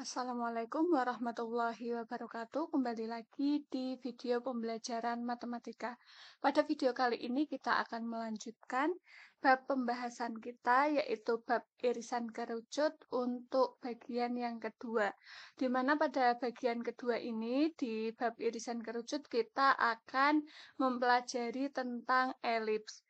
Assalamualaikum warahmatullahi wabarakatuh. Kembali lagi di video pembelajaran matematika. Pada video kali ini kita akan melanjutkan bab pembahasan kita, yaitu bab irisan kerucut untuk bagian yang kedua. Di mana pada bagian kedua ini, di bab irisan kerucut, kita akan mempelajari tentang elips.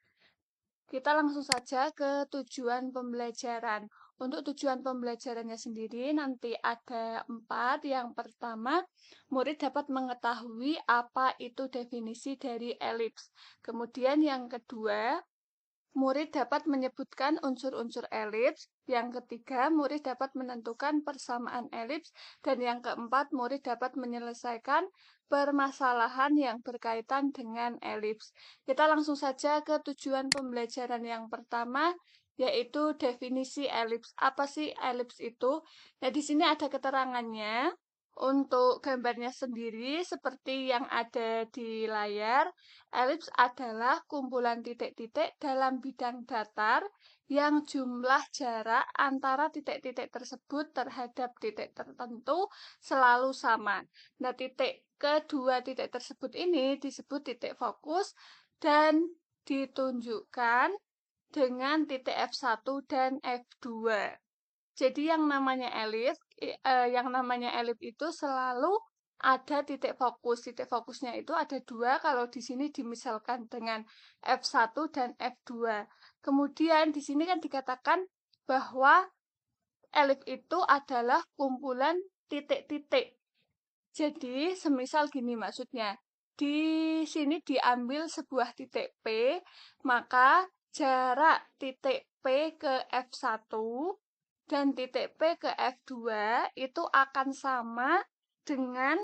Kita langsung saja ke tujuan pembelajaran. Untuk tujuan pembelajarannya sendiri nanti ada 4. Yang pertama, murid dapat mengetahui apa itu definisi dari elips. Kemudian yang kedua, murid dapat menyebutkan unsur-unsur elips. Yang ketiga, murid dapat menentukan persamaan elips. Dan yang keempat, murid dapat menyelesaikan permasalahan yang berkaitan dengan elips. Kita langsung saja ke tujuan pembelajaran yang pertama, yaitu definisi elips. Apa sih elips itu? Nah, di sini ada keterangannya. Untuk gambarnya sendiri, seperti yang ada di layar, elips adalah kumpulan titik-titik dalam bidang datar yang jumlah jarak antara titik-titik tersebut terhadap titik tertentu selalu sama. Nah, kedua titik tersebut ini disebut titik fokus dan ditunjukkan dengan titik F1 dan F2. Jadi yang namanya elip itu selalu ada titik fokus. Titik fokusnya itu ada dua, kalau di sini dimisalkan dengan F1 dan F2. Kemudian di sini kan dikatakan bahwa elip itu adalah kumpulan titik-titik. Jadi, semisal gini maksudnya. Di sini diambil sebuah titik P, maka jarak titik P ke F1 dan titik P ke F2 itu akan sama dengan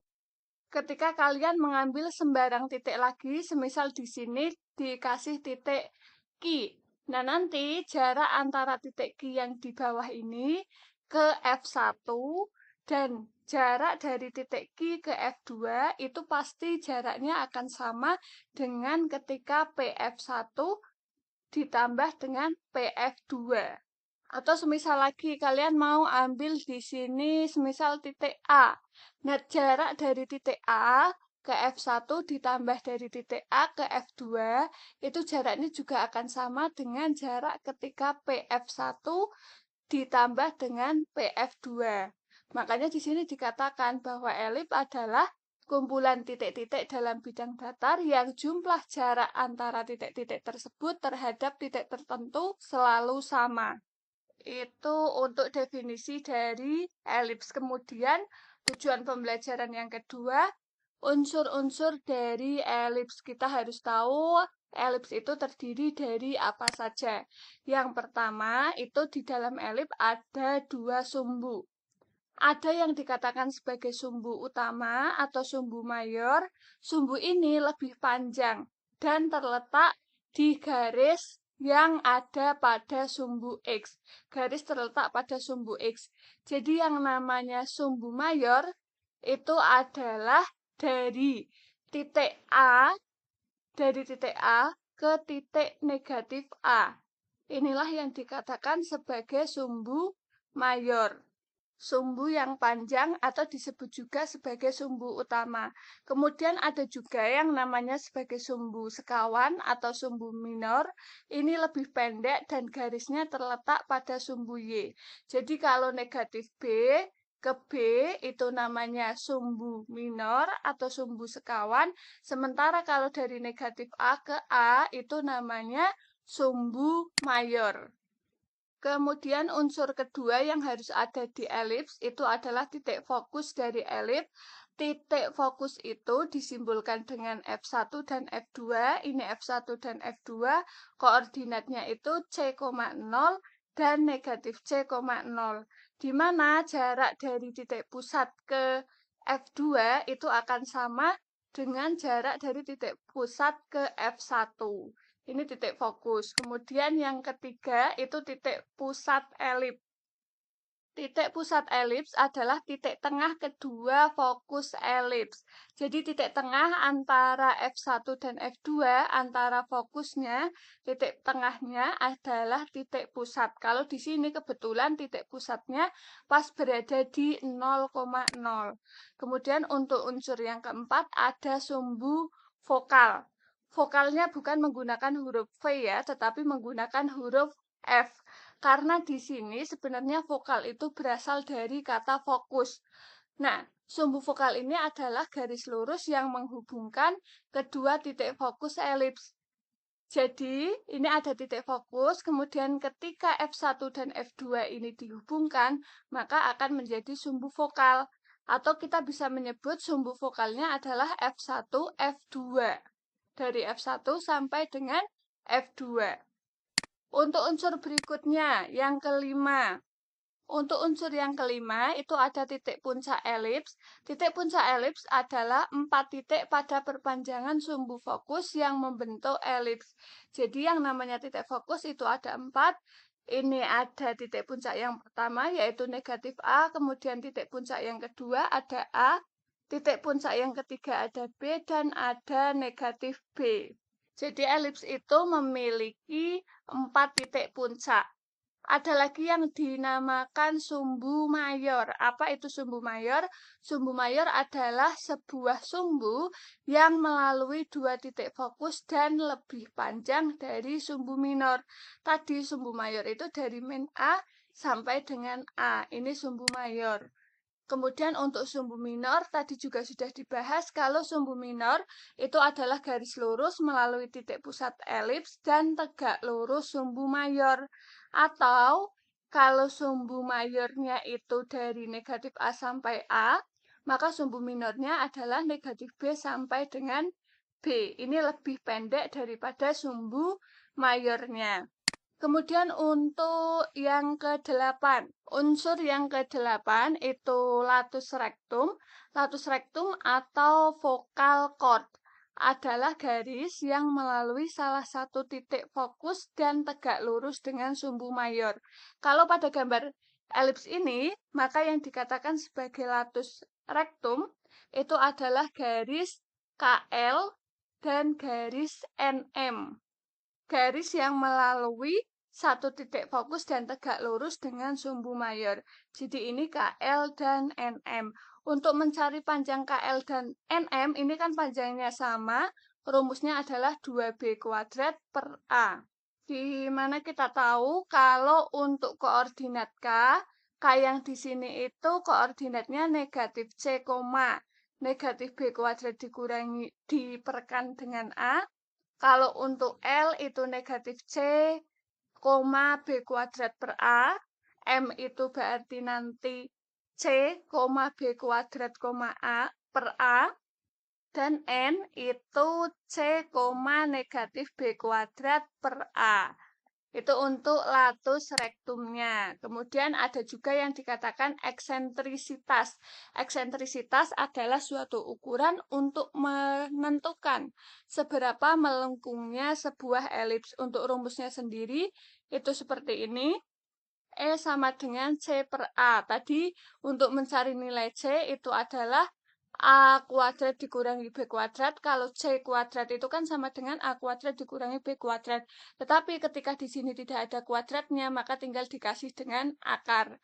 ketika kalian mengambil sembarang titik lagi, semisal di sini dikasih titik Q. Nah, nanti jarak antara titik Q yang di bawah ini ke F1 dan jarak dari titik Q ke F2 itu pasti jaraknya akan sama dengan ketika PF1 ditambah dengan PF2. Atau semisal lagi kalian mau ambil di sini semisal titik A. Nah, jarak dari titik A ke F1 ditambah dari titik A ke F2 itu jaraknya juga akan sama dengan jarak ketika PF1 ditambah dengan PF2. Makanya di sini dikatakan bahwa elip adalah kumpulan titik-titik dalam bidang datar yang jumlah jarak antara titik-titik tersebut terhadap titik tertentu selalu sama. Itu untuk definisi dari elips. Kemudian tujuan pembelajaran yang kedua, unsur-unsur dari elips. Kita harus tahu elips itu terdiri dari apa saja. Yang pertama, itu di dalam elips ada dua sumbu. Ada yang dikatakan sebagai sumbu utama atau sumbu mayor. Sumbu ini lebih panjang dan terletak di garis yang ada pada sumbu X. Garis terletak pada sumbu X. Jadi yang namanya sumbu mayor itu adalah dari titik A, ke titik negatif A. Inilah yang dikatakan sebagai sumbu mayor. Sumbu yang panjang atau disebut juga sebagai sumbu utama. Kemudian ada juga yang namanya sebagai sumbu sekawan atau sumbu minor. Ini lebih pendek dan garisnya terletak pada sumbu Y. Jadi kalau negatif B ke B itu namanya sumbu minor atau sumbu sekawan. Sementara kalau dari negatif A ke A itu namanya sumbu mayor. Kemudian unsur kedua yang harus ada di elips itu adalah titik fokus dari elips. Titik fokus itu disimbolkan dengan F1 dan F2. Ini F1 dan F2. Koordinatnya itu C,0 dan negatif C,0. Di mana jarak dari titik pusat ke F2 itu akan sama dengan jarak dari titik pusat ke F1. Ini titik fokus. Kemudian yang ketiga itu titik pusat elip. Titik pusat elips adalah titik tengah kedua fokus elips. Jadi titik tengah antara F1 dan F2, antara fokusnya, titik tengahnya adalah titik pusat. Kalau di sini kebetulan titik pusatnya pas berada di 0,0. Kemudian untuk unsur yang keempat ada sumbu vokal. Vokalnya bukan menggunakan huruf V ya, tetapi menggunakan huruf F. Karena di sini sebenarnya vokal itu berasal dari kata fokus. Nah, sumbu vokal ini adalah garis lurus yang menghubungkan kedua titik fokus elips. Jadi, ini ada titik fokus, kemudian ketika F1 dan F2 ini dihubungkan, maka akan menjadi sumbu vokal. Atau kita bisa menyebut sumbu vokalnya adalah F1, F2. Dari F1 sampai dengan F2. Untuk unsur berikutnya, yang kelima. Untuk unsur yang kelima, itu ada titik puncak elips. Titik puncak elips adalah 4 titik pada perpanjangan sumbu fokus yang membentuk elips. Jadi yang namanya titik fokus itu ada 4. Ini ada titik puncak yang pertama, yaitu negatif A. Kemudian titik puncak yang kedua ada A. Titik puncak yang ketiga ada B. Dan ada negatif B. Jadi elips itu memiliki 4 titik puncak. Ada lagi yang dinamakan sumbu mayor. Apa itu sumbu mayor? Sumbu mayor adalah sebuah sumbu yang melalui 2 titik fokus dan lebih panjang dari sumbu minor. Tadi sumbu mayor itu dari min A sampai dengan A. Ini sumbu mayor. Kemudian untuk sumbu minor tadi juga sudah dibahas kalau sumbu minor itu adalah garis lurus melalui titik pusat elips dan tegak lurus sumbu mayor. Atau kalau sumbu mayornya itu dari negatif A sampai A, maka sumbu minornya adalah negatif B sampai dengan B. Ini lebih pendek daripada sumbu mayornya. Kemudian untuk yang ke-8, unsur yang ke-8 itu latus rectum. Latus rectum atau vocal cord adalah garis yang melalui salah satu titik fokus dan tegak lurus dengan sumbu mayor. Kalau pada gambar elips ini, maka yang dikatakan sebagai latus rectum itu adalah garis KL dan garis NM. Garis yang melalui satu titik fokus dan tegak lurus dengan sumbu mayor. Jadi ini KL dan NM. Untuk mencari panjang KL dan NM, ini kan panjangnya sama, rumusnya adalah 2B kuadrat per A. Di mana kita tahu kalau untuk koordinat K yang di sini itu koordinatnya negatif C, negatif B kuadrat dikurangi diperkan dengan A. Kalau untuk L itu negatif C, B kuadrat per A. M itu berarti nanti C, B kuadrat, A per A. Dan N itu C, negatif B kuadrat per A. Itu untuk latus rektumnya. Kemudian ada juga yang dikatakan eksentrisitas. Eksentrisitas adalah suatu ukuran untuk menentukan seberapa melengkungnya sebuah elips. Untuk rumusnya sendiri itu seperti ini. E sama dengan C per A. Tadi untuk mencari nilai C itu adalah A kuadrat dikurangi B kuadrat. Kalau C kuadrat itu kan sama dengan A kuadrat dikurangi B kuadrat. Tetapi ketika di sini tidak ada kuadratnya, maka tinggal dikasih dengan akar.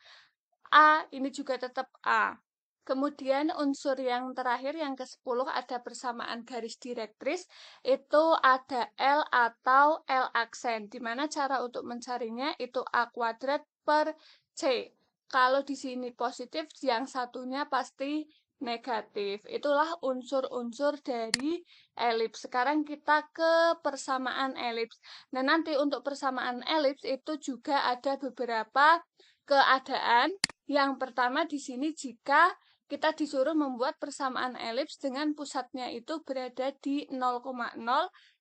A ini juga tetap A. Kemudian unsur yang terakhir yang ke-10 ada persamaan garis direktris. Itu ada L atau L aksen. Dimana cara untuk mencarinya itu A kuadrat per C. Kalau di sini positif, yang satunya pasti negatif. Itulah unsur-unsur dari elips. Sekarang kita ke persamaan elips. Nah, nanti untuk persamaan elips itu juga ada beberapa keadaan. Yang pertama di sini jika kita disuruh membuat persamaan elips dengan pusatnya itu berada di 0,0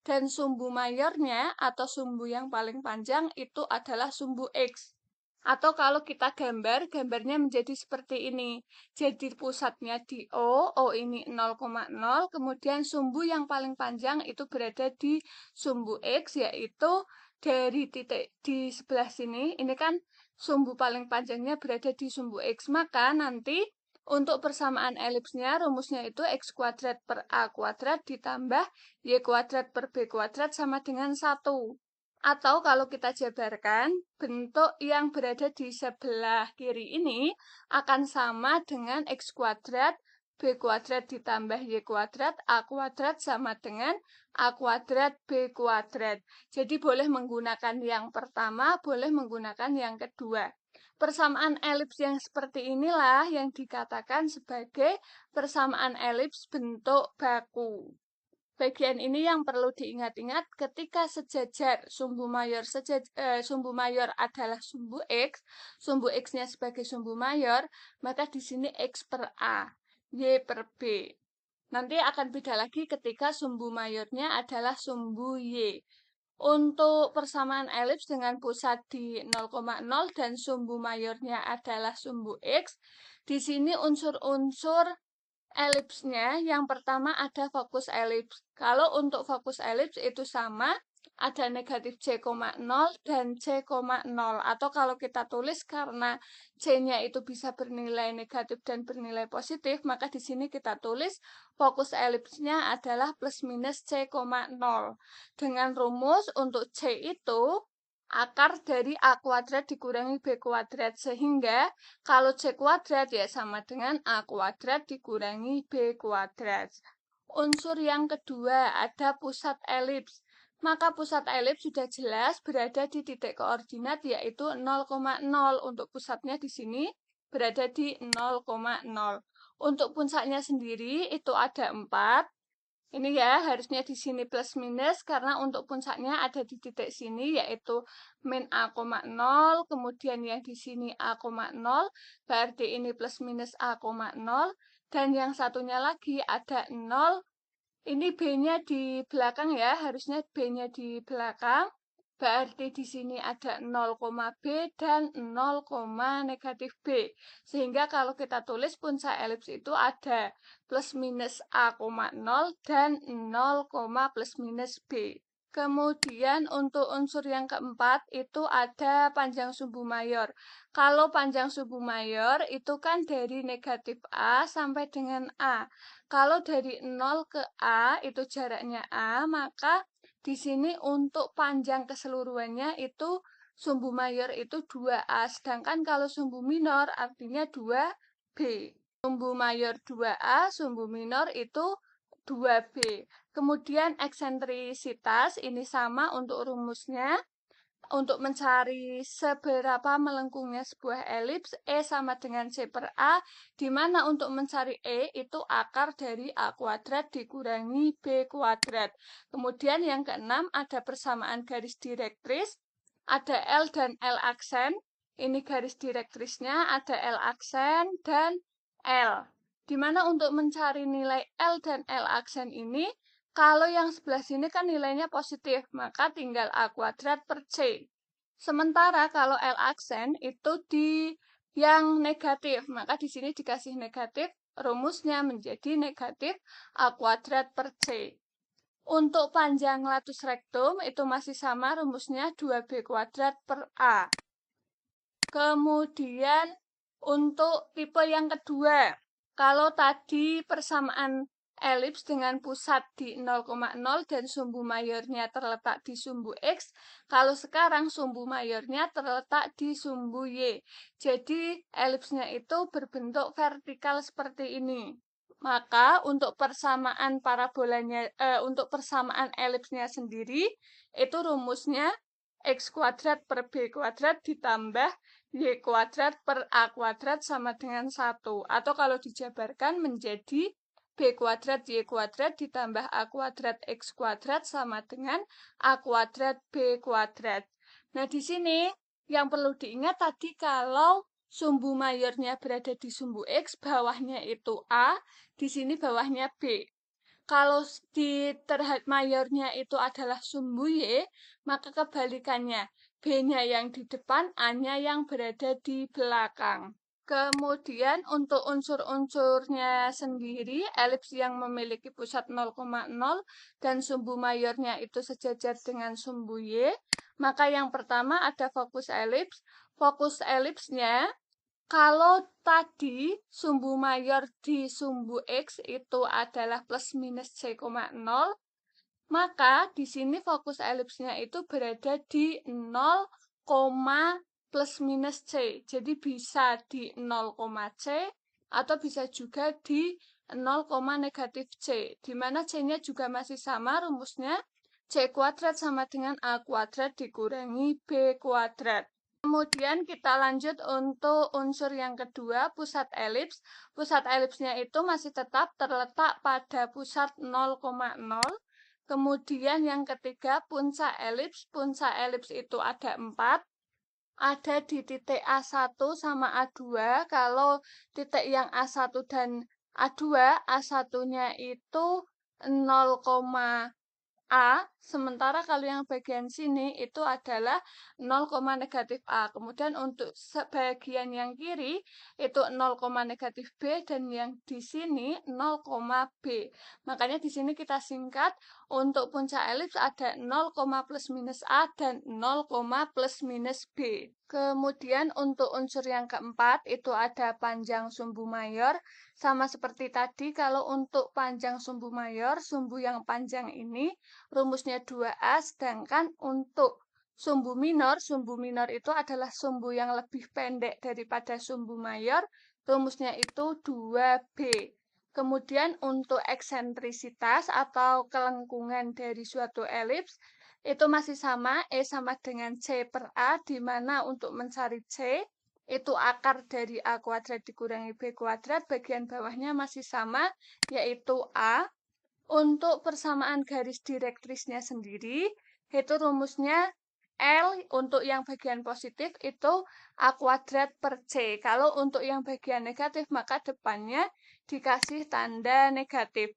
dan sumbu mayornya atau sumbu yang paling panjang itu adalah sumbu X. Atau kalau kita gambarnya menjadi seperti ini. Jadi pusatnya di O ini 0,0, kemudian sumbu yang paling panjang itu berada di sumbu X, yaitu dari titik di sebelah sini. Ini kan sumbu paling panjangnya berada di sumbu X. Maka nanti untuk persamaan elipsnya, rumusnya itu X kuadrat per A kuadrat ditambah Y kuadrat per B kuadrat sama dengan 1. Atau kalau kita jabarkan, bentuk yang berada di sebelah kiri ini akan sama dengan X kuadrat B kuadrat ditambah Y kuadrat A kuadrat sama dengan A kuadrat B kuadrat. Jadi boleh menggunakan yang pertama, boleh menggunakan yang kedua. Persamaan elips yang seperti inilah yang dikatakan sebagai persamaan elips bentuk baku. Bagian ini yang perlu diingat-ingat ketika sejajar sumbu mayor adalah sumbu sumbu X-nya sebagai sumbu mayor, maka di sini X per A, Y per B. Nanti akan beda lagi ketika sumbu mayornya adalah sumbu Y. Untuk persamaan elips dengan pusat di 0,0 dan sumbu mayornya adalah sumbu X, di sini unsur-unsur elipsnya yang pertama ada fokus elips. Kalau untuk fokus elips itu sama, ada negatif C,0 dan C,0. Atau kalau kita tulis karena C-nya itu bisa bernilai negatif dan bernilai positif, maka di sini kita tulis fokus elipsnya adalah plus minus C,0. Dengan rumus untuk C itu akar dari A kuadrat dikurangi B kuadrat. Sehingga kalau C kuadrat ya sama dengan A kuadrat dikurangi B kuadrat. Unsur yang kedua ada pusat elips. Maka pusat elips sudah jelas berada di titik koordinat yaitu 0,0. Untuk pusatnya di sini berada di 0,0. Untuk puncaknya sendiri itu ada 4. Ini ya, harusnya di sini plus minus karena untuk puncaknya ada di titik sini yaitu min A,0, kemudian yang di sini A,0, berarti ini plus minus A,0, dan yang satunya lagi ada 0. Ini B-nya di belakang ya, harusnya B-nya di belakang. Berarti di sini ada 0, B dan 0, negatif B. Sehingga kalau kita tulis puncak elips itu ada plus minus A,0 dan 0, plus minus B. Kemudian untuk unsur yang keempat itu ada panjang sumbu mayor. Kalau panjang sumbu mayor itu kan dari negatif A sampai dengan A. Kalau dari 0 ke A itu jaraknya A, maka di sini untuk panjang keseluruhannya itu sumbu mayor itu 2A. Sedangkan kalau sumbu minor artinya 2B. Sumbu mayor 2A, sumbu minor itu 2B. Kemudian eksentrisitas ini sama untuk rumusnya. Untuk mencari seberapa melengkungnya sebuah elips, E sama dengan C per A, di mana untuk mencari E itu akar dari A kuadrat dikurangi B kuadrat. Kemudian yang keenam ada persamaan garis direktris, ada L dan L aksen. Ini garis direktrisnya, ada L aksen dan L. Di mana untuk mencari nilai L dan L aksen ini, kalau yang sebelah sini kan nilainya positif, maka tinggal A kuadrat per C. Sementara kalau L aksen itu di yang negatif, maka di sini dikasih negatif, rumusnya menjadi negatif A kuadrat per C. Untuk panjang latus rectum itu masih sama rumusnya 2B kuadrat per A. Kemudian untuk tipe yang kedua, kalau tadi persamaan elips dengan pusat di 0,0 dan sumbu mayornya terletak di sumbu X, kalau sekarang sumbu mayornya terletak di sumbu Y. Jadi elipsnya itu berbentuk vertikal seperti ini. Maka untuk persamaan parabolanya, untuk persamaan elipsnya sendiri, itu rumusnya X kuadrat per B kuadrat ditambah Y kuadrat per A kuadrat sama dengan 1. Atau kalau dijabarkan menjadi B kuadrat Y kuadrat ditambah A kuadrat X kuadrat sama dengan A kuadrat B kuadrat. Nah, di sini yang perlu diingat tadi kalau sumbu mayornya berada di sumbu X, bawahnya itu A, di sini bawahnya B. Kalau di terhad mayornya itu adalah sumbu Y, maka kebalikannya. B-nya yang di depan, A-nya yang berada di belakang. Kemudian untuk unsur-unsurnya sendiri, elips yang memiliki pusat 0,0 dan sumbu mayornya itu sejajar dengan sumbu Y, maka yang pertama ada fokus elips. fokus elipsnya, kalau tadi sumbu mayor di sumbu X itu adalah plus minus C,0, maka di sini fokus elipsnya itu berada di 0, plus minus C. Jadi bisa di 0, C atau bisa juga di 0, negatif C. Di mana C-nya juga masih sama rumusnya. C kuadrat sama dengan A kuadrat dikurangi B kuadrat. Kemudian kita lanjut untuk unsur yang kedua, pusat elips. Pusat elipsnya itu masih tetap terletak pada pusat 0,0. Kemudian yang ketiga, puncak elips. Puncak elips itu ada 4. Ada di titik A1 sama A2. Kalau titik yang A1 dan A2, A1-nya itu 0, A, sementara kalau yang bagian sini itu adalah 0, negatif A. Kemudian untuk bagian yang kiri itu 0, negatif B dan yang di sini 0, B. Makanya di sini kita singkat untuk puncak elips ada 0, plus minus A dan 0, plus minus B. Kemudian untuk unsur yang keempat itu ada panjang sumbu mayor. Sama seperti tadi, kalau untuk panjang sumbu mayor, sumbu yang panjang ini rumusnya 2A, sedangkan untuk sumbu minor itu adalah sumbu yang lebih pendek daripada sumbu mayor, rumusnya itu 2B. Kemudian untuk eksentrisitas atau kelengkungan dari suatu elips, itu masih sama, E sama dengan C per A, di mana untuk mencari C, itu akar dari A kuadrat dikurangi B kuadrat, bagian bawahnya masih sama, yaitu A. Untuk persamaan garis direktrisnya sendiri, itu rumusnya L untuk yang bagian positif itu A kuadrat per C. Kalau untuk yang bagian negatif, maka depannya dikasih tanda negatif.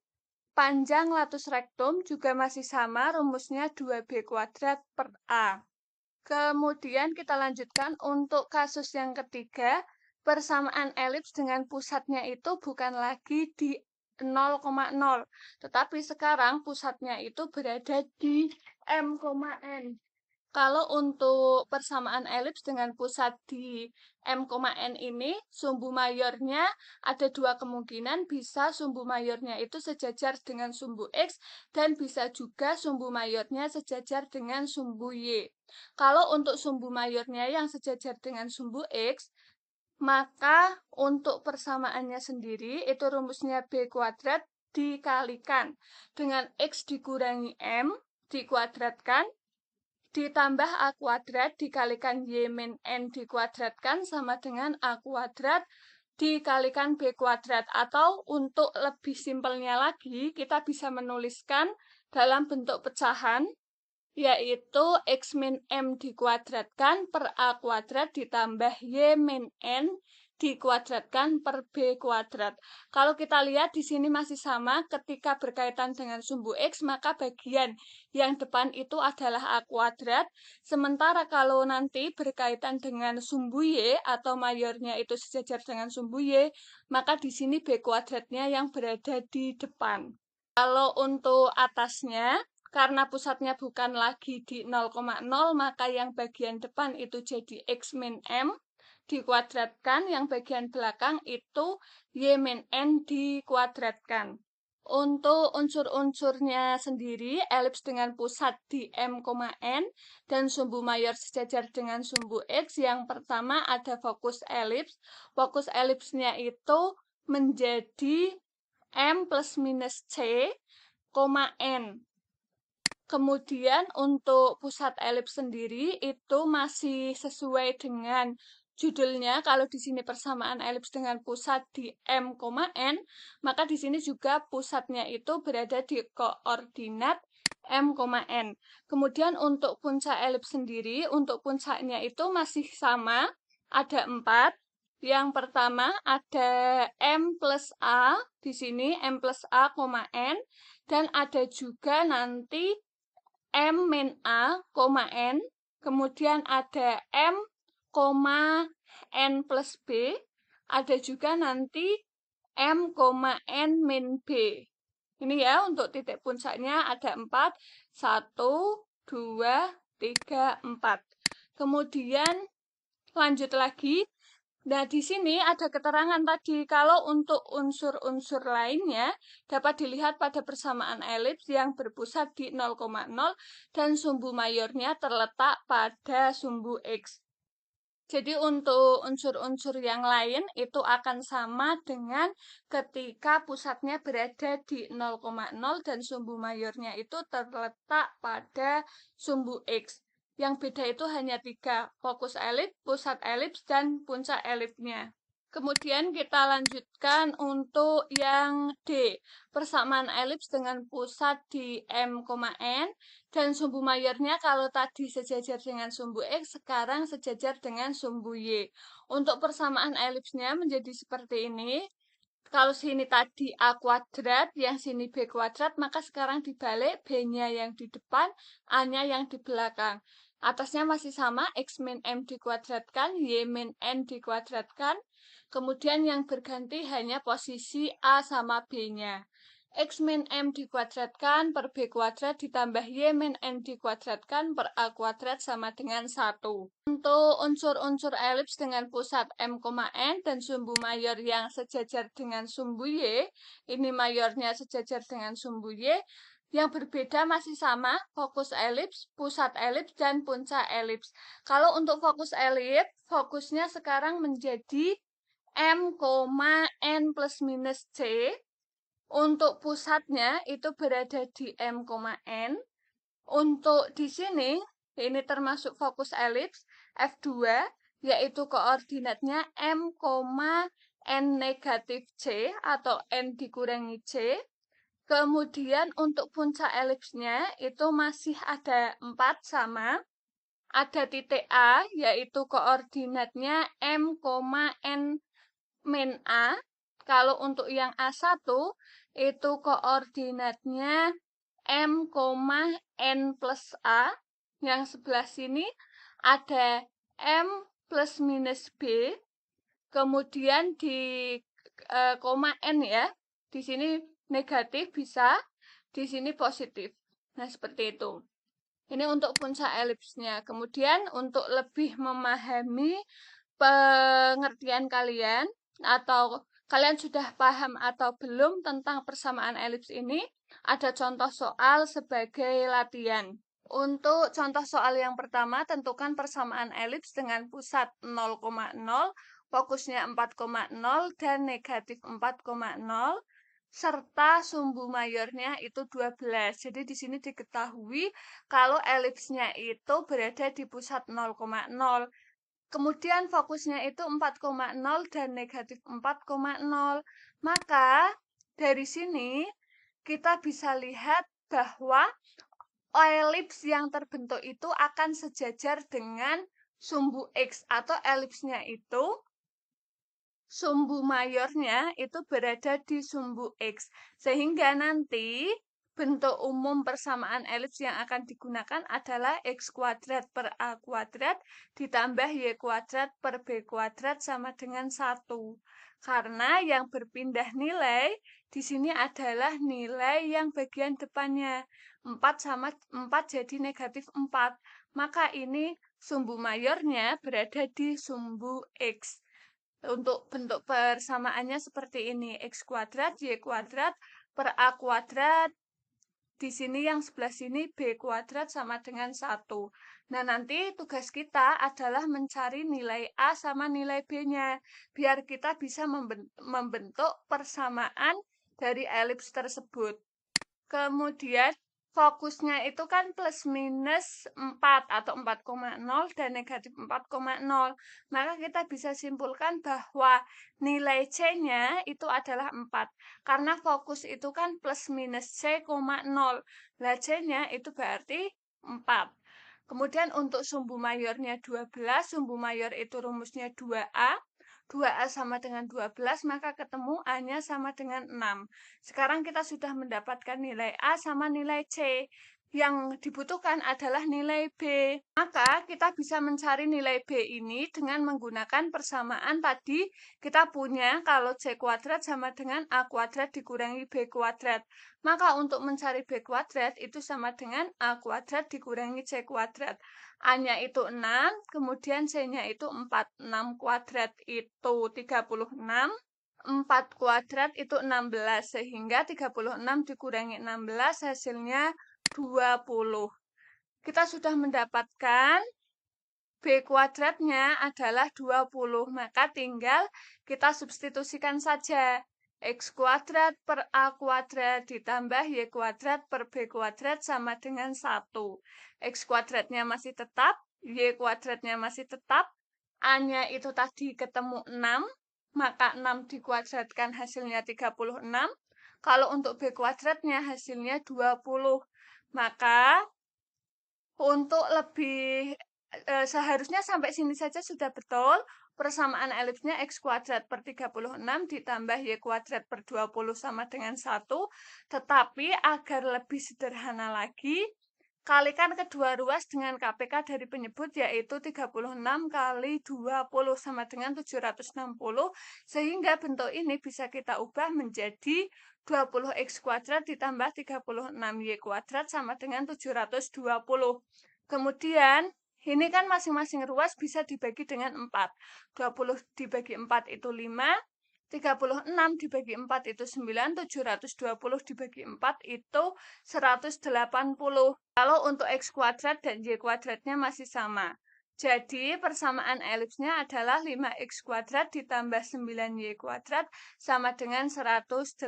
Panjang latus rektum juga masih sama, rumusnya 2B kuadrat per A. Kemudian kita lanjutkan untuk kasus yang ketiga, persamaan elips dengan pusatnya itu bukan lagi di 0,0, tetapi sekarang pusatnya itu berada di M,N. Kalau untuk persamaan elips dengan pusat di M,N ini, sumbu mayornya ada dua kemungkinan, bisa sumbu mayornya itu sejajar dengan sumbu X, dan bisa juga sumbu mayornya sejajar dengan sumbu Y. Kalau untuk sumbu mayornya yang sejajar dengan sumbu X, maka untuk persamaannya sendiri, itu rumusnya B kuadrat dikalikan dengan X dikurangi M, dikuadratkan, ditambah A kuadrat dikalikan Y min N dikuadratkan sama dengan A kuadrat dikalikan B kuadrat. Atau untuk lebih simpelnya lagi, kita bisa menuliskan dalam bentuk pecahan, yaitu X min M dikuadratkan per A kuadrat ditambah Y min N dikuadratkan per B kuadrat. Kalau kita lihat di sini masih sama, ketika berkaitan dengan sumbu X, maka bagian yang depan itu adalah A kuadrat, sementara kalau nanti berkaitan dengan sumbu Y atau mayornya itu sejajar dengan sumbu Y, maka di sini B kuadratnya yang berada di depan. Kalau untuk atasnya, karena pusatnya bukan lagi di 0,0, maka yang bagian depan itu jadi X min M dikuadratkan, yang bagian belakang itu Y min N dikuadratkan. Untuk unsur-unsurnya sendiri, elips dengan pusat di M, N dan sumbu mayor sejajar dengan sumbu X. Yang pertama ada fokus elips. Fokus elipsnya itu menjadi M plus minus C, N. Kemudian untuk pusat elips sendiri itu masih sesuai dengan judulnya. Kalau di sini persamaan elips dengan pusat di M, N, maka di sini juga pusatnya itu berada di koordinat M, N. Kemudian untuk puncak elips sendiri, untuk puncaknya itu masih sama, ada 4. Yang pertama ada M plus A, di sini M plus A, N, dan ada juga nanti M min A, N, kemudian ada M, N plus B, ada juga nanti M, N min B. Ini ya, untuk titik puncaknya ada 4, 1, 2, 3, 4. Kemudian lanjut lagi. Nah, di sini ada keterangan tadi kalau untuk unsur-unsur lainnya dapat dilihat pada persamaan elips yang berpusat di 0,0 dan sumbu mayornya terletak pada sumbu X. Jadi untuk unsur-unsur yang lain itu akan sama dengan ketika pusatnya berada di 0,0 dan sumbu mayornya itu terletak pada sumbu X. Yang beda itu hanya 3, fokus elips, pusat elips, dan puncak elipsnya. Kemudian kita lanjutkan untuk yang D, persamaan elips dengan pusat di M, N, dan sumbu mayornya kalau tadi sejajar dengan sumbu X, sekarang sejajar dengan sumbu Y. Untuk persamaan elipsnya menjadi seperti ini. Kalau sini tadi A kuadrat, yang sini B kuadrat, maka sekarang dibalik, B-nya yang di depan, A-nya yang di belakang. Atasnya masih sama, X min M dikuadratkan, Y min N dikuadratkan. Kemudian yang berganti hanya posisi A sama B-nya. X min M dikuadratkan per B kuadrat ditambah Y min N dikuadratkan per A kuadrat sama dengan 1. Untuk unsur-unsur elips dengan pusat M, N dan sumbu mayor yang sejajar dengan sumbu Y, ini mayornya sejajar dengan sumbu Y, yang berbeda masih sama, fokus elips, pusat elips, dan puncak elips. Kalau untuk fokus elips, fokusnya sekarang menjadi M, N plus minus C. Untuk pusatnya itu berada di M, N. Untuk di sini, ini termasuk fokus elips F2, yaitu koordinatnya M, N negatif C atau N dikurangi C. Kemudian untuk puncak elipsnya itu masih ada 4 sama. Ada titik A, yaitu koordinatnya M, N min A. Kalau untuk yang A1, itu koordinatnya M, N plus A. Yang sebelah sini ada M plus minus B. Kemudian di koma N ya. Di sini negatif bisa, di sini positif. Nah, seperti itu. Ini untuk puncak elipsnya. Kemudian untuk lebih memahami pengertian kalian atau kalian sudah paham atau belum tentang persamaan elips ini, ada contoh soal sebagai latihan. Untuk contoh soal yang pertama, tentukan persamaan elips dengan pusat 0,0, fokusnya 4,0 dan negatif 4,0 serta sumbu mayornya itu 12. Jadi di sini diketahui kalau elipsnya itu berada di pusat 0,0. Kemudian fokusnya itu 4,0 dan negatif 4,0. Maka dari sini kita bisa lihat bahwa elips yang terbentuk itu akan sejajar dengan sumbu X atau elipsnya itu sumbu mayornya itu berada di sumbu X. Sehingga nanti bentuk umum persamaan elips yang akan digunakan adalah X kuadrat per A kuadrat ditambah Y kuadrat per B kuadrat sama dengan 1. Karena yang berpindah nilai di sini adalah nilai yang bagian depannya. 4 sama 4 jadi negatif 4. Maka ini sumbu mayornya berada di sumbu X. Untuk bentuk persamaannya seperti ini, X kuadrat, Y kuadrat, per A kuadrat, di sini yang sebelah sini B kuadrat sama dengan 1. Nah, nanti tugas kita adalah mencari nilai A sama nilai B-nya, biar kita bisa membentuk persamaan dari elips tersebut. Kemudian, fokusnya itu kan plus minus 4 atau 4,0 dan negatif 4,0. Maka kita bisa simpulkan bahwa nilai C-nya itu adalah 4. Karena fokus itu kan plus minus C,0. Lah C-nya itu berarti 4. Kemudian untuk sumbu mayornya 12, sumbu mayor itu rumusnya 2A. 2A sama dengan 12, maka ketemu A-nya sama dengan 6. Sekarang kita sudah mendapatkan nilai A sama nilai C. yang dibutuhkan adalah nilai B. Maka kita bisa mencari nilai B ini dengan menggunakan persamaan tadi kita punya kalau C kuadrat sama dengan A kuadrat dikurangi B kuadrat. Maka untuk mencari B kuadrat itu sama dengan A kuadrat dikurangi C kuadrat. A-nya itu 6, kemudian C-nya itu 4. 6 kuadrat itu 36. 4 kuadrat itu 16, sehingga 36 dikurangi 16 hasilnya 20. Kita sudah mendapatkan B kuadratnya adalah 20, maka tinggal kita substitusikan saja. X kuadrat per A kuadrat ditambah Y kuadrat per B kuadrat sama dengan 1. X kuadratnya masih tetap, Y kuadratnya masih tetap, A-nya itu tadi ketemu 6, maka 6 dikuadratkan hasilnya 36. Kalau untuk B kuadratnya hasilnya 20. Maka untuk lebih seharusnya sampai sini saja sudah betul. Persamaan elipsnya X kuadrat per 36 ditambah Y kuadrat per 20 sama dengan 1. Tetapi agar lebih sederhana lagi, kalikan kedua ruas dengan KPK dari penyebut yaitu 36 kali 20 sama dengan 760. Sehingga bentuk ini bisa kita ubah menjadi 20x kuadrat ditambah 36y kuadrat sama dengan 720. Kemudian, ini kan masing-masing ruas bisa dibagi dengan 4. 20 dibagi 4 itu 5, 36 dibagi 4 itu 9, 720 dibagi 4 itu 180. Kalau untuk X kuadrat dan Y kuadratnya masih sama. Jadi, persamaan elipsnya adalah 5X kuadrat ditambah 9Y kuadrat sama dengan 180.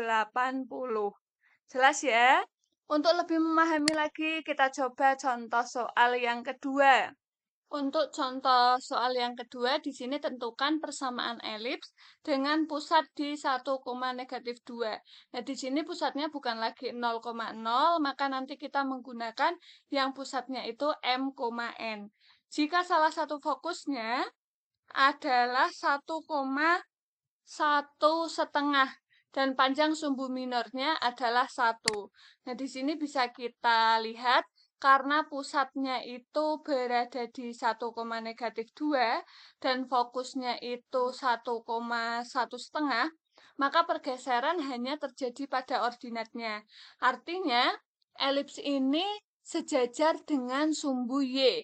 Jelas ya? Untuk lebih memahami lagi, kita coba contoh soal yang kedua. Untuk contoh soal yang kedua, di sini tentukan persamaan elips dengan pusat di 1,-2. Nah, di sini pusatnya bukan lagi 0,0, maka nanti kita menggunakan yang pusatnya itu M,N. Jika salah satu fokusnya adalah 1,1,5 dan panjang sumbu minornya adalah 1. Nah, di sini bisa kita lihat karena pusatnya itu berada di 1,-2 dan fokusnya itu 1,1,5, maka pergeseran hanya terjadi pada ordinatnya. Artinya, elips ini sejajar dengan sumbu Y.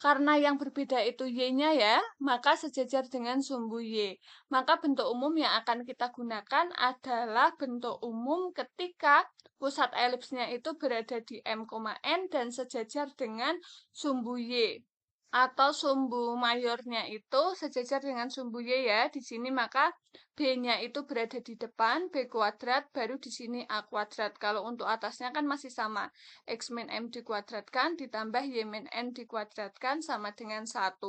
Karena yang berbeda itu Y-nya ya, maka sejajar dengan sumbu Y. Maka bentuk umum yang akan kita gunakan adalah bentuk umum ketika pusat elipsnya itu berada di M,N dan sejajar dengan sumbu Y. Atau sumbu mayornya itu sejajar dengan sumbu Y ya. Di sini maka B-nya itu berada di depan, B kuadrat, baru di sini A kuadrat. Kalau untuk atasnya kan masih sama. X min M dikuadratkan ditambah Y min N dikuadratkan sama dengan 1.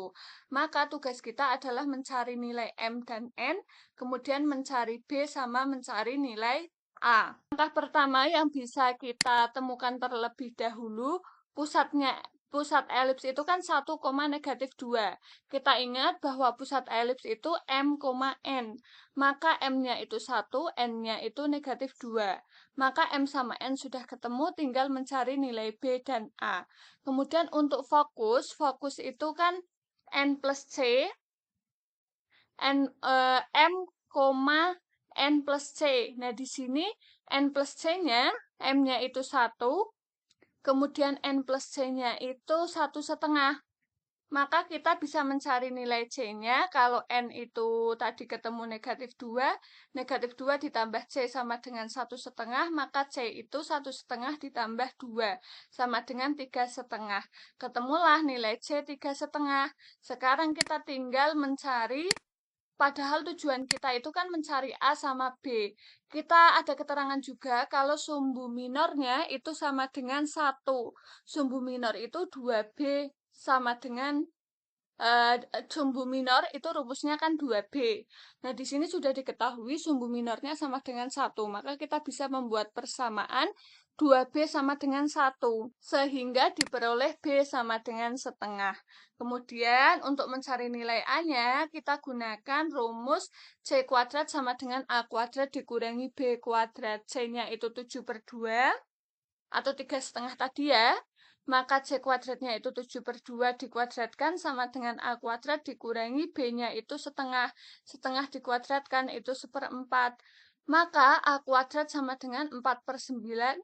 Maka tugas kita adalah mencari nilai M dan N, kemudian mencari B sama mencari nilai A. Langkah pertama yang bisa kita temukan terlebih dahulu, pusat elips itu kan 1,-2. Kita ingat bahwa pusat elips itu M,N. Maka M-nya itu 1, N-nya itu -2. Maka M sama N sudah ketemu, tinggal mencari nilai B dan A. Kemudian untuk fokus itu kan N plus C, M, N plus C. Nah, di sini N plus C-nya, M-nya itu 1, kemudian N plus C-nya itu 1,5. Maka kita bisa mencari nilai C-nya. Kalau N itu tadi ketemu -2 ditambah C sama dengan 1,5, maka C itu 1,5 ditambah 2 sama dengan 3,5. Ketemulah nilai C 3,5. Sekarang kita tinggal mencari, padahal tujuan kita itu kan mencari A sama B. Kita ada keterangan juga kalau sumbu minornya itu sama dengan 1. Sumbu minor itu 2B sama dengan sumbu minor itu rumusnya kan 2B. Nah, di sini sudah diketahui sumbu minornya sama dengan 1. Maka kita bisa membuat persamaan 2B sama dengan 1. Sehingga diperoleh B sama dengan setengah. Kemudian untuk mencari nilai A-nya, kita gunakan rumus C kuadrat sama dengan A kuadrat dikurangi B kuadrat. C-nya itu 7/2. atau 3,5 tadi ya, maka C kuadratnya itu 7/2 dikuadratkan sama dengan A kuadrat dikurangi B-nya itu setengah. Setengah dikuadratkan itu 1/4. Maka A kuadrat sama dengan 4/9.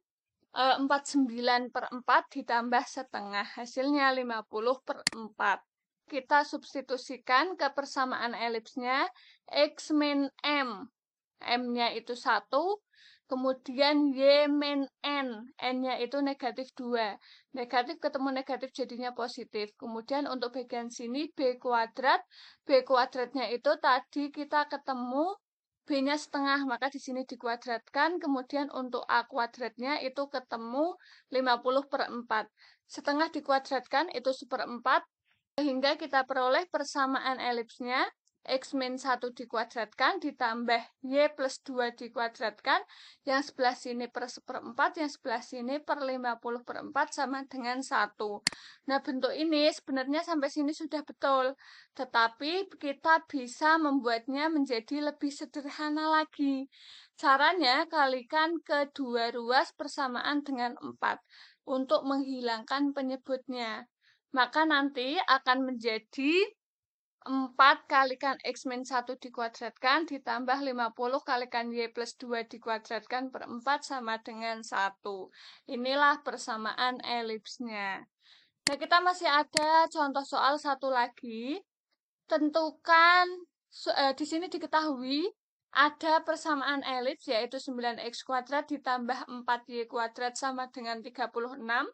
49/4 ditambah setengah. Hasilnya 50/4. Kita substitusikan ke persamaan elipsnya. X min M. M-nya itu 1. Kemudian Y min N. N-nya itu negatif 2. Negatif ketemu negatif jadinya positif. Kemudian untuk bagian sini B kuadrat. B kuadratnya itu tadi kita ketemu B-nya setengah, maka di sini dikuadratkan. Kemudian untuk A kuadratnya itu ketemu 50/4. Setengah dikuadratkan itu 1/4. Sehingga kita peroleh persamaan elipsnya. X min 1 dikuadratkan ditambah Y plus 2 dikuadratkan. Yang sebelah sini per 1/4, yang sebelah sini per 50/4 sama dengan 1. Nah, bentuk ini sebenarnya sampai sini sudah betul. Tetapi kita bisa membuatnya menjadi lebih sederhana lagi. Caranya kalikan kedua ruas persamaan dengan 4 untuk menghilangkan penyebutnya. Maka nanti akan menjadi 4 kalikan X min 1 dikuadratkan ditambah 50 kalikan Y plus 2 dikuadratkan per 4 sama dengan 1. Inilah persamaan elipsnya. Nah, kita masih ada contoh soal satu lagi. Tentukan, di sini diketahui ada persamaan elips yaitu 9x kuadrat ditambah 4y kuadrat sama dengan 36.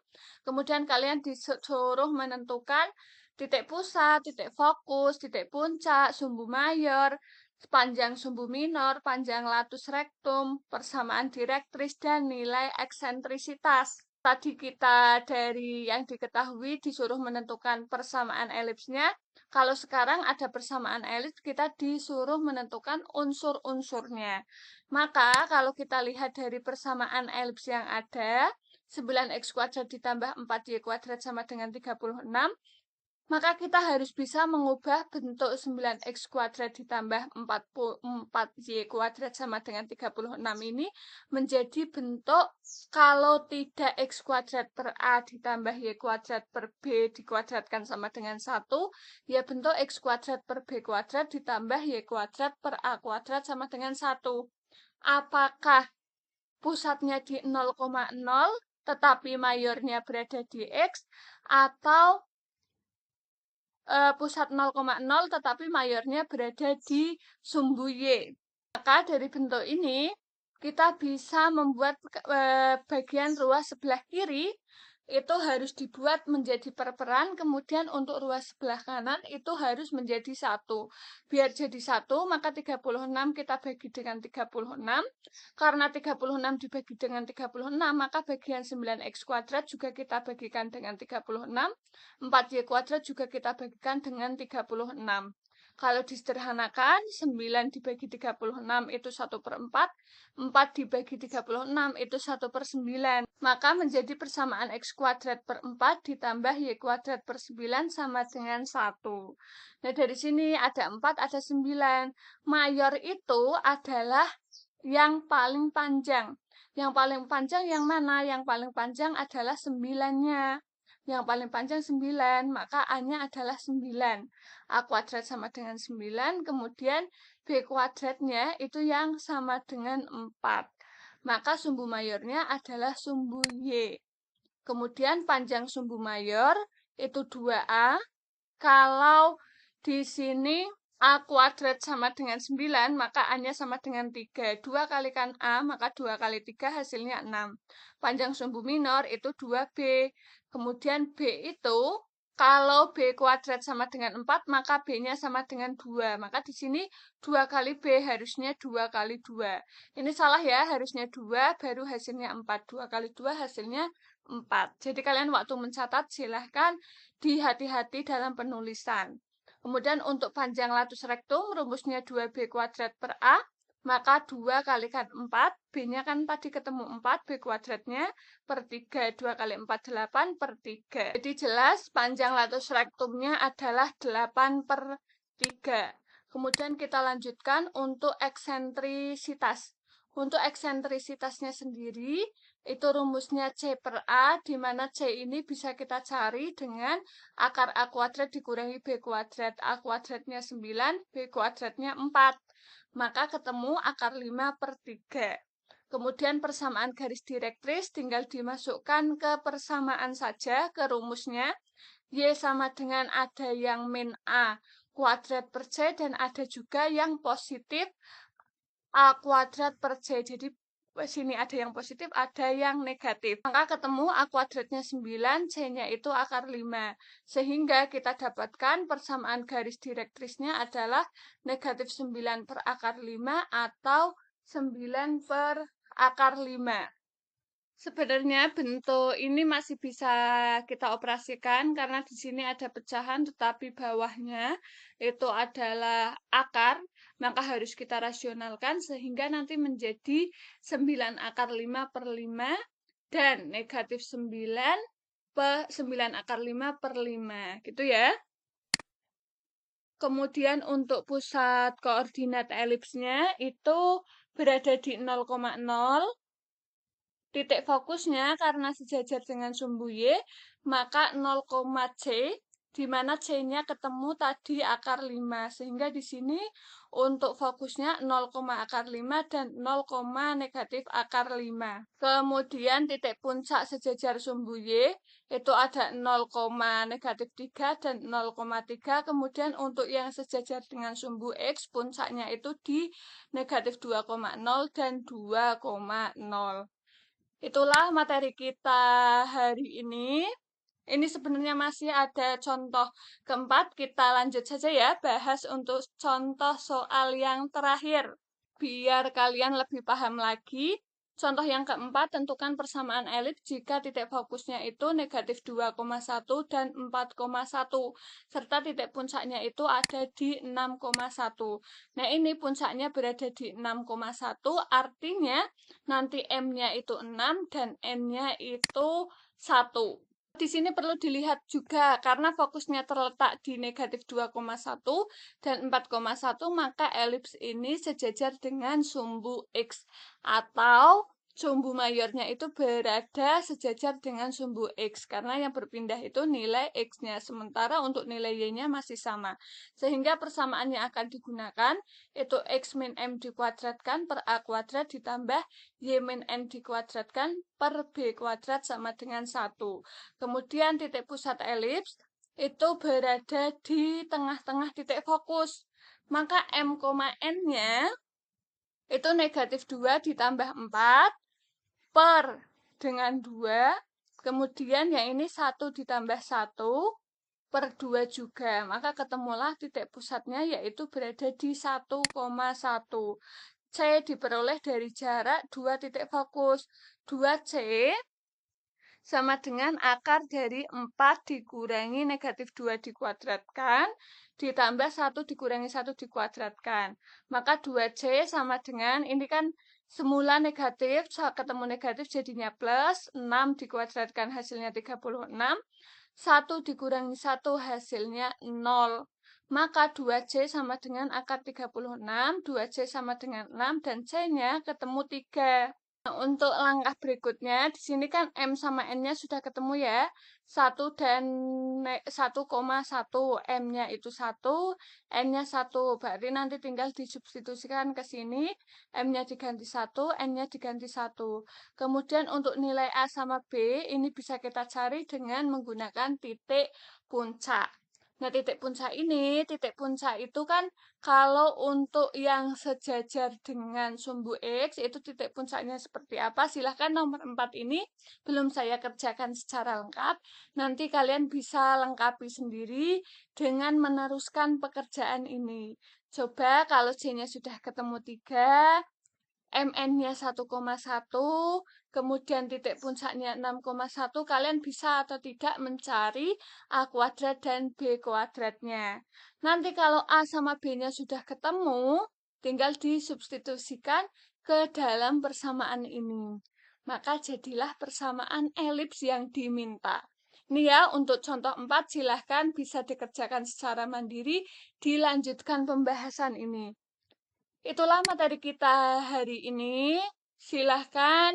Kemudian kalian disuruh menentukan titik pusat, titik fokus, titik puncak, sumbu mayor, panjang sumbu minor, panjang latus rektum, persamaan direktris, dan nilai eksentrisitas. Tadi kita dari yang diketahui disuruh menentukan persamaan elipsnya. Kalau sekarang ada persamaan elips, kita disuruh menentukan unsur-unsurnya. Maka kalau kita lihat dari persamaan elips yang ada, 9x kuadrat ditambah 4y kuadrat sama dengan 36, maka kita harus bisa mengubah bentuk 9x kuadrat ditambah 4y kuadrat sama dengan 36 ini menjadi bentuk kalau tidak x kuadrat per A ditambah y kuadrat per B dikuadratkan sama dengan 1, ya bentuk x kuadrat per B kuadrat ditambah y kuadrat per A kuadrat sama dengan 1. Apakah pusatnya di 0,0 tetapi mayornya berada di X, atau pusat 0,0 tetapi mayornya berada di sumbu Y. Maka dari bentuk ini kita bisa membuat bagian ruas sebelah kiri itu harus dibuat menjadi perperan, kemudian untuk ruas sebelah kanan itu harus menjadi 1. Biar jadi 1, maka 36 kita bagi dengan 36. Karena 36 dibagi dengan 36, maka bagian 9x kuadrat juga kita bagikan dengan 36. 4y kuadrat juga kita bagikan dengan 36. Kalau disederhanakan, 9 dibagi 36 itu 1/4, 4 dibagi 36 itu 1/9. Maka menjadi persamaan x kuadrat per 4 ditambah y kuadrat per 9 sama dengan 1. Nah, dari sini ada 4, ada 9. Mayor itu adalah yang paling panjang. Yang paling panjang yang mana? Yang paling panjang adalah 9-nya. Yang paling panjang 9, maka A-nya adalah 9. A kuadrat sama dengan 9, kemudian B kuadratnya itu yang sama dengan 4. Maka sumbu mayornya adalah sumbu Y. Kemudian panjang sumbu mayor itu 2A. Kalau di sini A kuadrat sama dengan 9, maka A-nya sama dengan 3. 2 kalikan A, maka 2 kali 3 hasilnya 6. Panjang sumbu minor itu 2B. Kemudian B itu, kalau B kuadrat sama dengan 4, maka B-nya sama dengan 2. Maka di sini 2 kali B harusnya 2 kali 2. Ini salah ya, harusnya 2, baru hasilnya 4. 2 kali 2 hasilnya 4. Jadi kalian waktu mencatat silahkan dihati-hati dalam penulisan. Kemudian untuk panjang latus rektum, rumusnya 2B kuadrat per A, maka 2 kalikan 4, B-nya kan tadi ketemu 4, B kuadratnya per 3, 2 kali 4, 8 per 3. Jadi jelas panjang latus rektumnya adalah 8/3. Kemudian kita lanjutkan untuk eksentrisitas. Untuk eksentrisitasnya sendiri, Itu rumusnya C per A, di mana C ini bisa kita cari dengan akar A kuadrat dikurangi B kuadrat. A kuadratnya 9, B kuadratnya 4. Maka ketemu akar 5 per 3. Kemudian persamaan garis direktris tinggal dimasukkan ke persamaan saja, ke rumusnya. Y sama dengan ada yang min A kuadrat per C, dan ada juga yang positif A kuadrat per C. Jadi sini ada yang positif, ada yang negatif. Maka ketemu A kuadratnya 9, C-nya itu akar 5. Sehingga kita dapatkan persamaan garis direktrisnya adalah negatif 9 per akar 5 atau 9 per akar 5. Sebenarnya bentuk ini masih bisa kita operasikan karena di sini ada pecahan, tetapi bawahnya itu adalah akar, maka harus kita rasionalkan sehingga nanti menjadi 9 akar 5 per 5 dan negatif 9 per 9 akar 5 per 5, gitu ya. Kemudian untuk pusat koordinat elipsnya itu berada di 0,0. Titik fokusnya karena sejajar dengan sumbu Y, maka 0, C, di mana C-nya ketemu tadi akar 5. Sehingga di sini untuk fokusnya 0, akar 5 dan 0, negatif akar 5. Kemudian titik puncak sejajar sumbu Y, itu ada 0, negatif 3 dan 0,3. Kemudian untuk yang sejajar dengan sumbu X, puncaknya itu di negatif 2,0 dan 2,0. Itulah materi kita hari ini. Ini sebenarnya masih ada contoh keempat. Kita lanjut saja ya, bahas untuk contoh soal yang terakhir. Biar kalian lebih paham lagi. Contoh yang keempat, tentukan persamaan elips jika titik fokusnya itu negatif 2,1 dan 4,1. Serta titik puncaknya itu ada di 6,1. Nah, ini puncaknya berada di 6,1, artinya nanti M-nya itu 6 dan N-nya itu 1. Di sini perlu dilihat juga karena fokusnya terletak di negatif 2,1 dan 4,1, maka elips ini sejajar dengan sumbu X atau sumbu mayornya itu berada sejajar dengan sumbu X karena yang berpindah itu nilai X-nya, sementara untuk nilai Y-nya masih sama. Sehingga persamaan yang akan digunakan itu X min M dikuadratkan per A kuadrat ditambah Y min N dikuadratkan per B kuadrat sama dengan 1. Kemudian titik pusat elips itu berada di tengah-tengah titik fokus. Maka M, N-nya itu negatif 2 ditambah 4 per dengan 2. Kemudian yang ini 1 ditambah 1 per 2 juga. Maka ketemulah titik pusatnya yaitu berada di 1,1. C diperoleh dari jarak 2 titik fokus. 2C sama dengan akar dari 4 dikurangi negatif 2 dikuadratkan, ditambah 1 dikurangi 1 dikuadratkan. Maka 2C sama dengan, ini kan semula negatif, ketemu negatif jadinya plus, 6 dikuadratkan hasilnya 36, 1 dikurangi 1 hasilnya 0. Maka 2C sama dengan akar 36, 2C sama dengan 6, dan C-nya ketemu 3. Nah, untuk langkah berikutnya, di sini kan M sama N-nya sudah ketemu ya. 1 dan 1,1. M-nya itu 1, N-nya 1. Berarti nanti tinggal disubstitusikan ke sini. M-nya diganti 1, N-nya diganti 1. Kemudian untuk nilai A sama B, ini bisa kita cari dengan menggunakan titik puncak. Nah, titik puncak itu kan kalau untuk yang sejajar dengan sumbu X, itu titik puncaknya seperti apa? Silahkan nomor 4 ini belum saya kerjakan secara lengkap. Nanti kalian bisa lengkapi sendiri dengan meneruskan pekerjaan ini. Coba kalau C-nya sudah ketemu 3, MN-nya 1,1, kemudian titik puncaknya 6,1, kalian bisa atau tidak mencari A kuadrat dan B kuadratnya. Nanti kalau A sama B-nya sudah ketemu, tinggal disubstitusikan ke dalam persamaan ini. Maka jadilah persamaan elips yang diminta. Ini ya, untuk contoh 4 silahkan bisa dikerjakan secara mandiri, dilanjutkan pembahasan ini. Itulah materi kita hari ini. Silahkan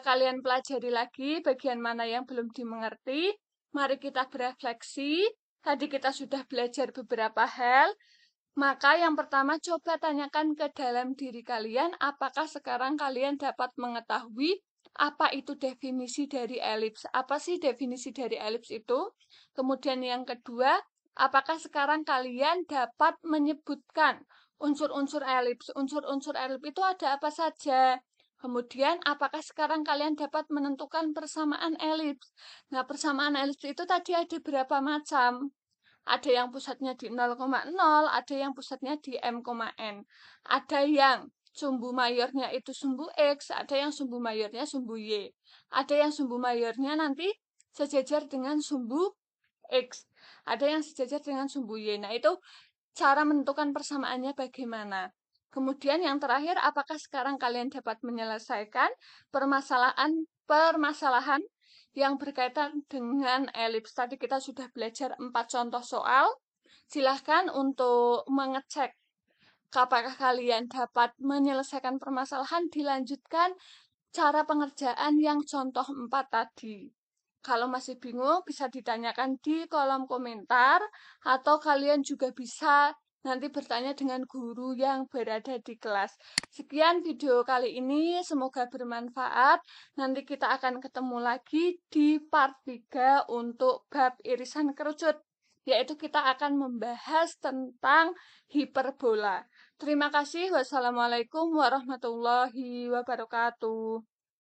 kalian pelajari lagi bagian mana yang belum dimengerti. Mari kita berefleksi. Tadi kita sudah belajar beberapa hal. Maka yang pertama coba tanyakan ke dalam diri kalian, apakah sekarang kalian dapat mengetahui apa itu definisi dari elips? Apa sih definisi dari elips itu? Kemudian yang kedua, apakah sekarang kalian dapat menyebutkan unsur-unsur elips? Unsur-unsur elips itu ada apa saja? Kemudian, apakah sekarang kalian dapat menentukan persamaan elips? Nah, persamaan elips itu tadi ada berapa macam? Ada yang pusatnya di 0,0, ada yang pusatnya di m,n. Ada yang sumbu mayornya itu sumbu X, ada yang sumbu mayornya sumbu Y. Ada yang sumbu mayornya nanti sejajar dengan sumbu X. Ada yang sejajar dengan sumbu Y. Nah, itu cara menentukan persamaannya bagaimana. Kemudian yang terakhir, apakah sekarang kalian dapat menyelesaikan permasalahan yang berkaitan dengan elips? Tadi kita sudah belajar 4 contoh soal. Silahkan untuk mengecek apakah kalian dapat menyelesaikan permasalahan, dilanjutkan cara pengerjaan yang contoh 4 tadi. Kalau masih bingung, bisa ditanyakan di kolom komentar, atau kalian juga bisa nanti bertanya dengan guru yang berada di kelas. Sekian video kali ini, semoga bermanfaat. Nanti kita akan ketemu lagi di part 3 untuk bab irisan kerucut, yaitu kita akan membahas tentang hiperbola. Terima kasih. Wassalamualaikum warahmatullahi wabarakatuh.